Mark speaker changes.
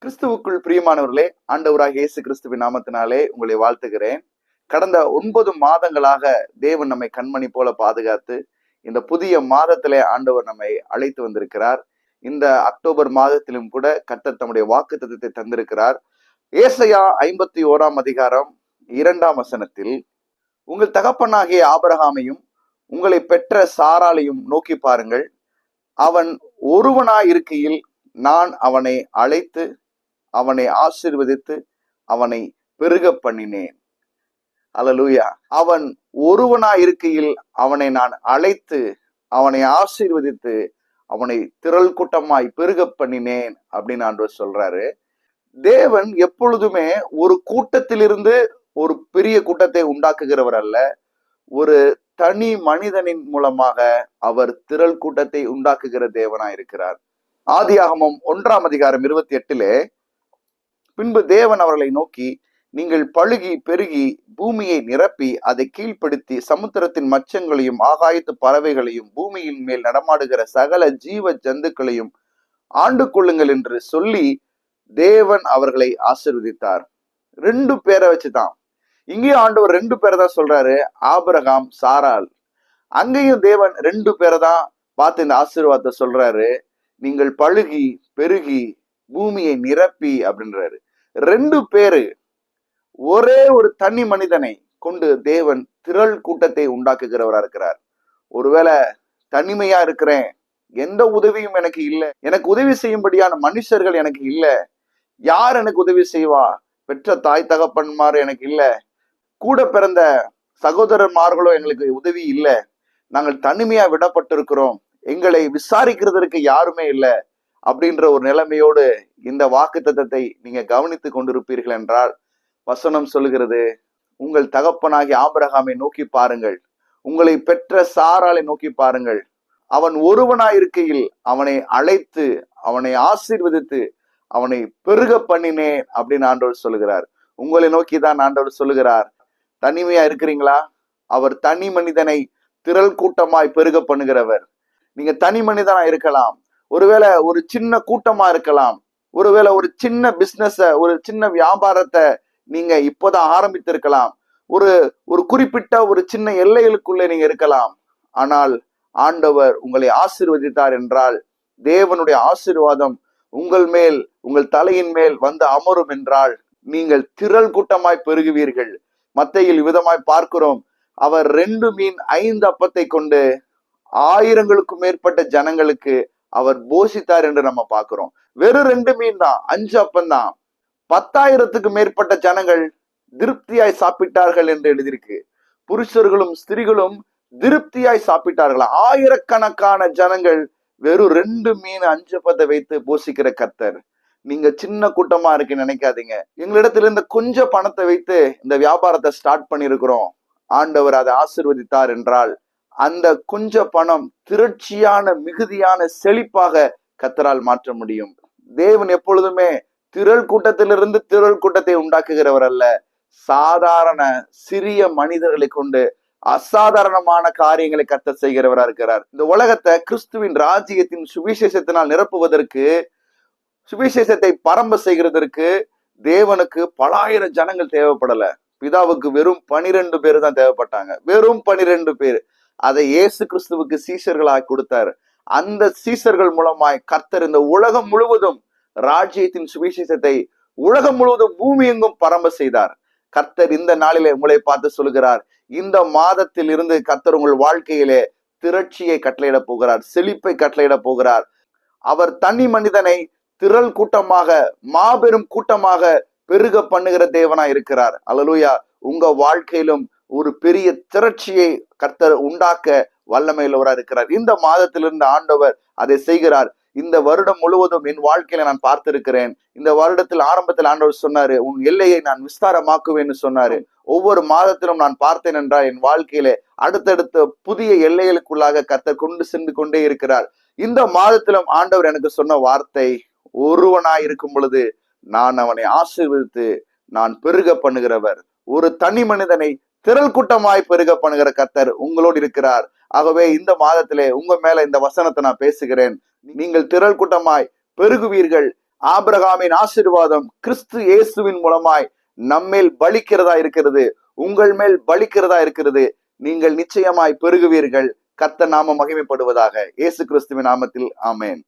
Speaker 1: கிறிஸ்துவுக்குள் பிரியமானவர்களே, ஆண்டவராக இயேசு கிறிஸ்துவின் நாமத்தினாலே உங்களை வாழ்த்துகிறேன். கடந்த 9 மாதங்களாக தேவன் நம்மை கண்மணி போல பாதுகாத்து இந்த புதிய மாதத்திலே ஆண்டவர் நம்மை அழைத்து வந்திருக்கிறார். இந்த அக்டோபர் மாதத்திலும் கூட கர்த்தர் தம்முடைய வாக்குத்தத்தத்தை தந்திருக்கிறார். ஏசாயா 51 அதிகாரம் 2 வசனத்தில், உங்கள் தகப்பனாகிய ஆபிரகாமையும் உங்களை பெற்ற சாராளையும் நோக்கி பாருங்கள், அவன் ஒருவனாயிருக்கையில் நான் அவனை அழைத்து அவனை ஆசீர்வதித்து அவனை பெருக பண்ணினேன். அல்லேலூயா. அவன் ஒருவனாயிருக்கையில் அவனை நான் அழைத்து அவனை ஆசீர்வதித்து அவனை திரள் கூட்டமாய் பெருக பண்ணினேன் அப்படின்னு ஆண்டவர் சொல்றாரு. தேவன் எப்பொழுதுமே ஒரு கூட்டத்திலிருந்து ஒரு பெரிய கூட்டத்தை உண்டாக்குகிறவர் அல்ல. ஒரு தனி மனிதனின் மூலமாக அவர் திரள் கூட்டத்தை உண்டாக்குகிற தேவனாயிருக்கிறார். ஆதியாகமம் 1 அதிகாரம் 28 பின்பு தேவன் அவர்களை நோக்கி, நீங்கள் பழுகி பெருகி பூமியை நிரப்பி அதை கீழ்ப்படுத்தி சமுத்திரத்தின் மச்சங்களையும் ஆகாயத்து பறவைகளையும் பூமியின் மேல் நடமாடுகிற சகல ஜீவ ஜந்துக்களையும் ஆண்டு கொள்ளுங்கள் என்று சொல்லி தேவன் அவர்களை ஆசீர்வதித்தார். 2 பேரை வச்சுதான். இங்கேயும் ஆண்டவர் 2 பேரை தான் சொல்றாரு, ஆபிரகாம், சாராள். அங்கேயும் தேவன் 2 பேரை தான் பார்த்து இந்த ஆசீர்வாதத்தை சொல்றாரு. நீங்கள் பழுகி பெருகி பூமியை நிரப்பி அப்படின்றாரு. 2 பேரு, ஒரே ஒரு தனி மனிதனை கொண்டு தேவன் திரள் கூட்டத்தை உண்டாக்குகிறவரா இருக்கிறார். ஒருவேளை தனிமையா இருக்கிறேன், எந்த உதவியும் எனக்கு இல்லை, எனக்கு உதவி செய்யும்படியான மனுஷர்கள் எனக்கு இல்லை, யார் எனக்கு உதவி செய்வா, பெற்ற தாய் தகப்பன்மார் எனக்கு இல்லை, கூட பிறந்த சகோதரர்மார்களோ எங்களுக்கு உதவி இல்லை, நாங்கள் தனிமையா விடப்பட்டிருக்கிறோம், எங்களை விசாரிக்கிறதற்கு யாருமே இல்லை அப்படின்ற ஒரு நிலைமையோடு இந்த வாக்குத்தத்தத்தை நீங்க கவனித்து கொண்டிருப்பீர்கள் என்றால், வசனம் சொல்லுகிறது, உங்கள் தகப்பனாகிய ஆபிரகாமை நோக்கி பாருங்கள், உங்களை பெற்ற சாராளை நோக்கி பாருங்கள், அவன் ஒருவனாயிருக்கையில் அவனை அழைத்து அவனை ஆசீர்வதித்து அவனை பெருக பண்ணினேன் அப்படின்னு ஆண்டவர் சொல்லுகிறார். உங்களை நோக்கி தான் ஆண்டவர் சொல்லுகிறார். தனிமையா இருக்கிறீங்களா? அவர் தனி மனிதனை திரள் கூட்டமாய் பெருக பண்ணுகிறவர். நீங்க தனி மனிதனா இருக்கலாம், ஒருவேளை ஒரு சின்ன கூட்டமா இருக்கலாம், ஒருவேளை ஒரு சின்ன பிசினஸ, ஒரு சின்ன வியாபாரத்தை நீங்க இப்போதான் ஆரம்பித்திருக்கலாம், ஒரு குறிப்பிட்ட ஒரு சின்ன எல்லைகளுக்குள்ளே நீங்க இருக்கலாம். ஆனால் ஆண்டவர் உங்களை ஆசீர்வதித்தார் என்றால், தேவனுடைய ஆசீர்வாதம் உங்கள் மேல், உங்கள் தலையின் மேல் வந்து அமரும் என்றால், நீங்கள் திரள் கூட்டமாய் பெருகுவீர்கள். மத்தேயில் விதமாய் பார்க்கிறோம், அவர் 2 மீன் 5 அப்பத்தை கொண்டு 1000க்கும் மேற்பட்ட ஜனங்களுக்கு அவர் போஷித்தார் என்று நம்ம பார்க்கிறோம். வெறும் 2 மீன் தான், 5 அப்பம் தான், 10,000க்கு மேற்பட்ட ஜனங்கள் திருப்தியாய் சாப்பிட்டார்கள் என்று எழுதியிருக்கு. புருஷர்களும் ஸ்திரீகளும் திருப்தியாய் சாப்பிட்டார்கள். ஆயிரக்கணக்கான ஜனங்கள் வெறும் 2 மீன் 5 அப்பத்தை வைத்து போஷிக்கிற கர்த்தர். நீங்க சின்ன கூட்டமா இருக்குன்னு நினைக்காதீங்க. எங்களிடத்துல இந்த கொஞ்சம் பணத்தை வைத்து இந்த வியாபாரத்தை ஸ்டார்ட் பண்ணிருக்கிறோம், ஆண்டவர் அதை ஆசீர்வதித்தார் என்றால், அந்த கொஞ்ச பணம் திரட்சியான மிகுதியான செழிப்பாக கர்த்தரால் மாற்ற முடியும். தேவன் எப்பொழுதுமே திரள் கூட்டத்திலிருந்து திரள் கூட்டத்தை உண்டாக்குகிறவர் அல்ல. சாதாரண சிறிய மனிதர்களை கொண்டு அசாதாரணமான காரியங்களை கர்த்தர் செய்கிறவரா இருக்கிறார். இந்த உலகத்தை கிறிஸ்துவின் ராஜ்யத்தின் சுவிசேஷத்தினால் நிரப்புவதற்கு, சுவிசேஷத்தை பரம்ப செய்கிறதற்கு தேவனுக்கு பல ஆயிரம் ஜனங்கள் தேவைப்படல. பிதாவுக்கு வெறும் 12 பேர் தான் தேவைப்பட்டாங்க. வெறும் 12 பேர். அதை இயேசு கிறிஸ்துவுக்கு சீஷர்களாய் கொடுத்தார். அந்த சீஷர்கள் மூலமாய் கர்த்தர் இந்த உலகம் முழுவதும் ராஜ்யத்தின் சுவிசேஷத்தை உலகம் முழுவதும் பூமி எங்கும் பரம்ப செய்தார். கர்த்தர் இந்த நாளிலே உங்களை பார்த்து சொல்கிறார், இந்த மாதத்தில் இருந்து கர்த்தர் உங்கள் வாழ்க்கையிலே திரட்சியை கட்டளையிட போகிறார், செழிப்பை கட்டளையிட போகிறார். அவர் தனி மனிதனை திரள் கூட்டமாக, மாபெரும் கூட்டமாக பெருக பண்ணுகிற தேவனா இருக்கிறார். அல்லேலூயா. உங்க வாழ்க்கையிலும் ஒரு பெரிய திரட்சியை கர்த்தர் உண்டாக்க வல்லமையுள்ளவரா இருக்கிறார். இந்த மாதத்திலிருந்து ஆண்டவர் அதை செய்கிறார். இந்த வருடம் முழுவதும் என் வாழ்க்கையில நான் பார்த்திருக்கிறேன். இந்த வருடத்தில் ஆரம்பத்தில் ஆண்டவர் சொன்னாரு, உன் எல்லையை நான் விஸ்தாரமாக்குவேன்னு சொன்னாரு. ஒவ்வொரு மாதத்திலும் நான் பார்த்தேன் என்றால் என் வாழ்க்கையில அடுத்தடுத்த புதிய எல்லைகளுக்குள்ளாக கர்த்தர் கொண்டு சென்று கொண்டே இருக்கிறார். இந்த மாதத்திலும் ஆண்டவர் எனக்கு சொன்ன வார்த்தை, ஒருவனாய் இருக்கும் பொழுது நான் அவனை ஆசீர்வதித்து நான் பெருக பண்ணுகிறவர். ஒரு தனி மனிதனை திரள் கூட்டமாய் பெருக பண்ணுகிற கர்த்தர் உங்களோடு இருக்கிறார். ஆகவே இந்த மாதத்திலே உங்க மேல இந்த வசனத்தை நான் பேசுகிறேன். நீங்கள் திரள் கூட்டமாய் பெருகுவீர்கள். ஆபிரகாமின் ஆசீர்வாதம் கிறிஸ்து இயேசுவின் மூலமாய் நம்மேல் பலிக்கிறதா இருக்கிறது, உங்கள் மேல் பலிக்கிறதா இருக்கிறது. நீங்கள் நிச்சயமாய் பெருகுவீர்கள். கர்த்தர் நாமம் மகிமைப்படுவதாக. இயேசு கிறிஸ்துவின் நாமத்தில் ஆமென்.